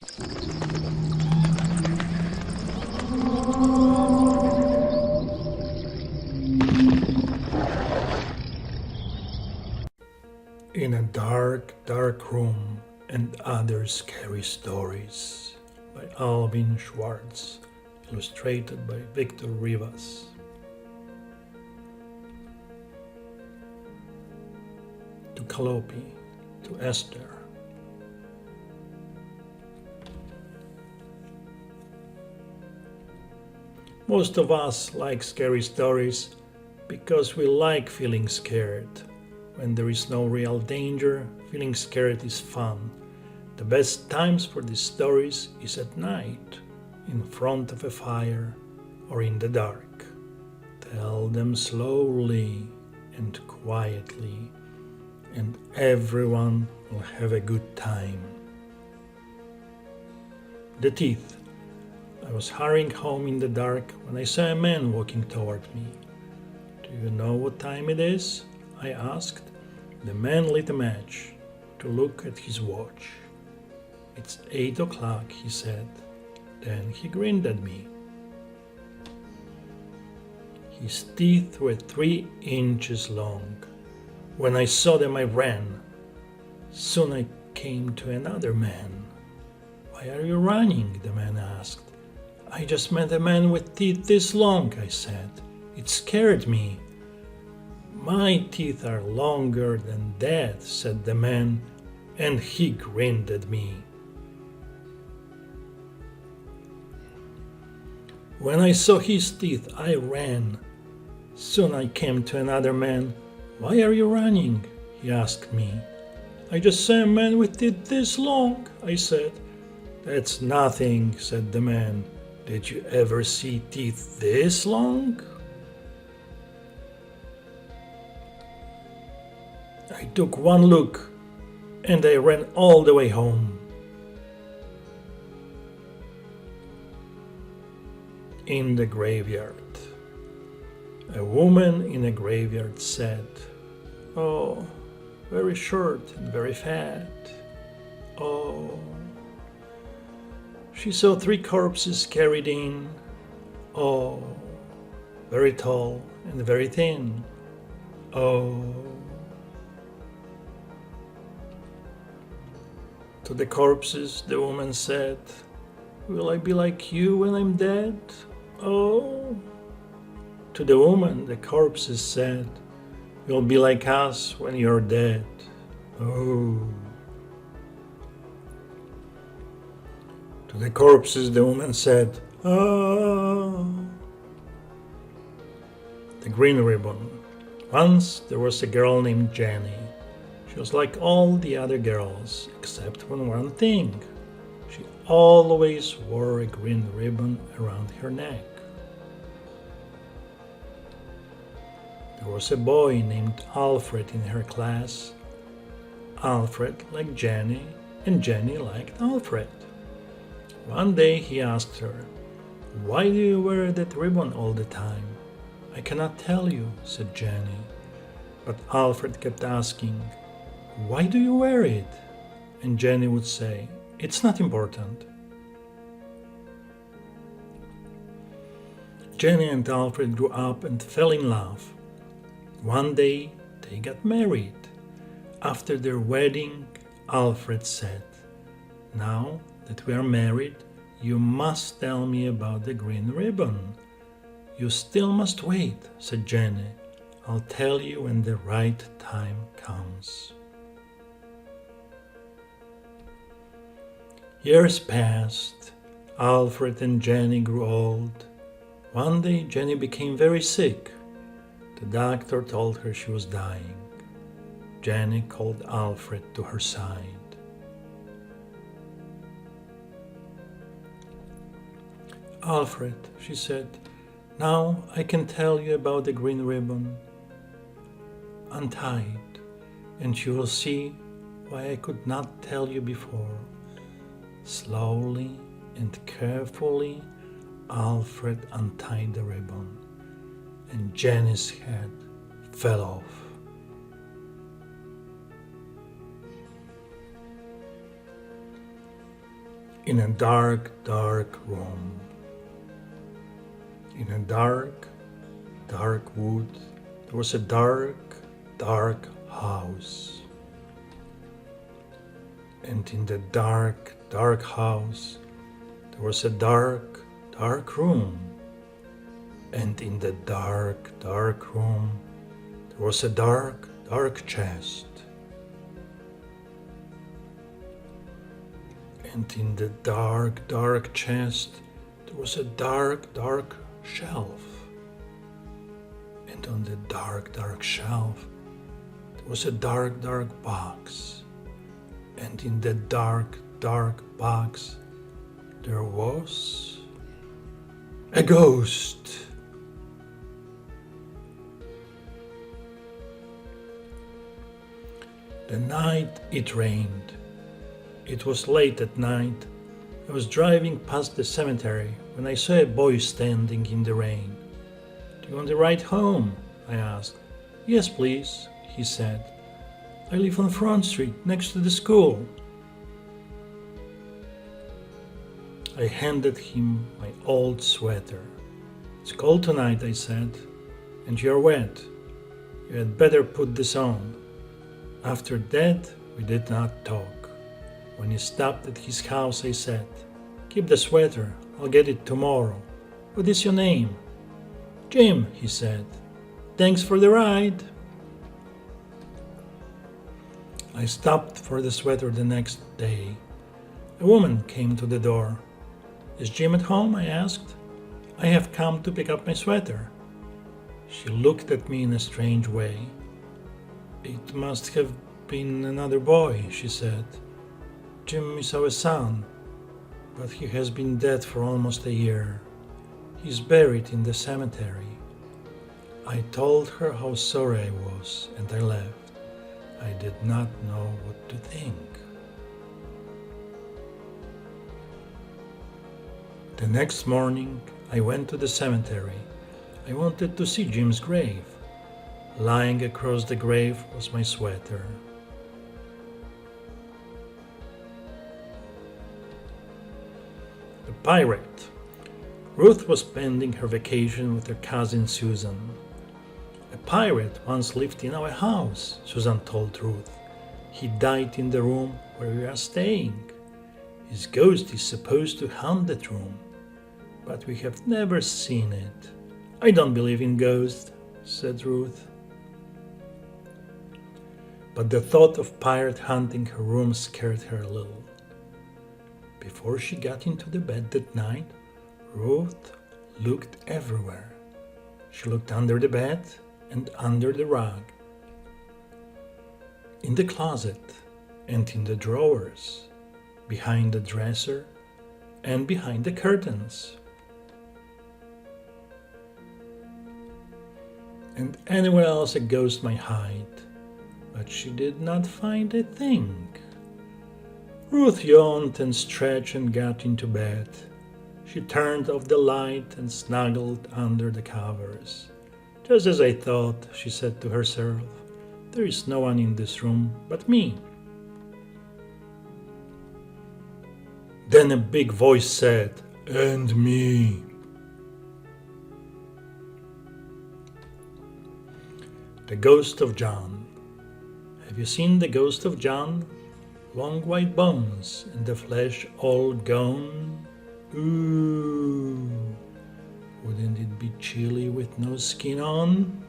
In a dark, dark room and other scary stories by Alvin Schwartz, illustrated by Victor Rivas. To Calliope, to Esther. Most of us like scary stories because we like feeling scared. When there is no real danger, feeling scared is fun. The best times for these stories is at night, in front of a fire, or in the dark. Tell them slowly and quietly, and everyone will have a good time. The Teeth. I was hurrying home in the dark when I saw a man walking toward me. Do you know what time it is? I asked. The man lit a match to look at his watch. It's 8 o'clock, he said. Then he grinned at me. His teeth were 3 inches long. When I saw them, I ran. Soon I came to another man. Why are you running? The man asked. I just met a man with teeth this long, I said. It scared me. My teeth are longer than that, said the man, and he grinned at me. When I saw his teeth, I ran. Soon I came to another man. Why are you running? He asked me. I just saw a man with teeth this long, I said. That's nothing, said the man. Did you ever see teeth this long? I took one look and I ran all the way home. In the graveyard. A woman in a graveyard said, Oh, very short and very fat. Oh. She saw 3 corpses carried in. Oh, very tall and very thin. Oh. To the corpses, the woman said, Will I be like you when I'm dead? Oh. To the woman, the corpses said, You'll be like us when you're dead. Oh. To the corpses, the woman said, Oh. The Green Ribbon. Once there was a girl named Jenny. She was like all the other girls, except for one thing. She always wore a green ribbon around her neck. There was a boy named Alfred in her class. Alfred liked Jenny, and Jenny liked Alfred. One day he asked her, Why do you wear that ribbon all the time? I cannot tell you, said Jenny. But Alfred kept asking, Why do you wear it? And Jenny would say, It's not important. Jenny and Alfred grew up and fell in love. One day they got married. After their wedding, Alfred said, Now that we are married, you must tell me about the green ribbon. You still must wait, said Jenny. I'll tell you when the right time comes. Years passed. Alfred and Jenny grew old. One day Jenny became very sick. The doctor told her she was dying. Jenny called Alfred to her side. Alfred, she said, now I can tell you about the green ribbon. Untie it, and you will see why I could not tell you before. Slowly and carefully, Alfred untied the ribbon, and Jenny's head fell off. In a dark, dark room. In a dark, dark wood, there was a dark, dark house. And in the dark, dark house, there was a dark, dark room. And in the dark, dark room, there was a dark, dark chest. And in the dark, dark chest, there was a dark, dark shelf. And on the dark, dark shelf, there was a dark, dark box. And in the dark, dark box, there was a ghost. The night it rained. It was late at night. I was driving past the cemetery when I saw a boy standing in the rain. "Do you want a ride home?" I asked. "Yes, please," he said. "I live on Front Street, next to the school." I handed him my old sweater. "It's cold tonight," I said, "and you're wet. You had better put this on." After that, we did not talk. When he stopped at his house, I said, "Keep the sweater, I'll get it tomorrow. What is your name?" "Jim," he said. "Thanks for the ride." I stopped for the sweater the next day. A woman came to the door. "Is Jim at home?" I asked. "I have come to pick up my sweater." She looked at me in a strange way. "It must have been another boy," she said. "Jim is our son, but he has been dead for almost a year. He's buried in the cemetery." I told her how sorry I was, and I left. I did not know what to think. The next morning, I went to the cemetery. I wanted to see Jim's grave. Lying across the grave was my sweater. The pirate. Ruth was spending her vacation with her cousin Susan. "A pirate once lived in our house," Susan told Ruth. "He died in the room where we are staying. His ghost is supposed to haunt that room, but we have never seen it." "I don't believe in ghosts," said Ruth. But the thought of pirate hunting her room scared her a little. Before she got into the bed that night, Ruth looked everywhere. She looked under the bed and under the rug, in the closet and in the drawers, behind the dresser and behind the curtains, and anywhere else a ghost might hide. But she did not find a thing. Ruth yawned and stretched and got into bed. She turned off the light and snuggled under the covers. "Just as I thought," she said to herself. "There is no one in this room but me." Then a big voice said, "And me." The Ghost of John. Have you seen the ghost of John? Long white bones and the flesh all gone. Ooh, wouldn't it be chilly with no skin on?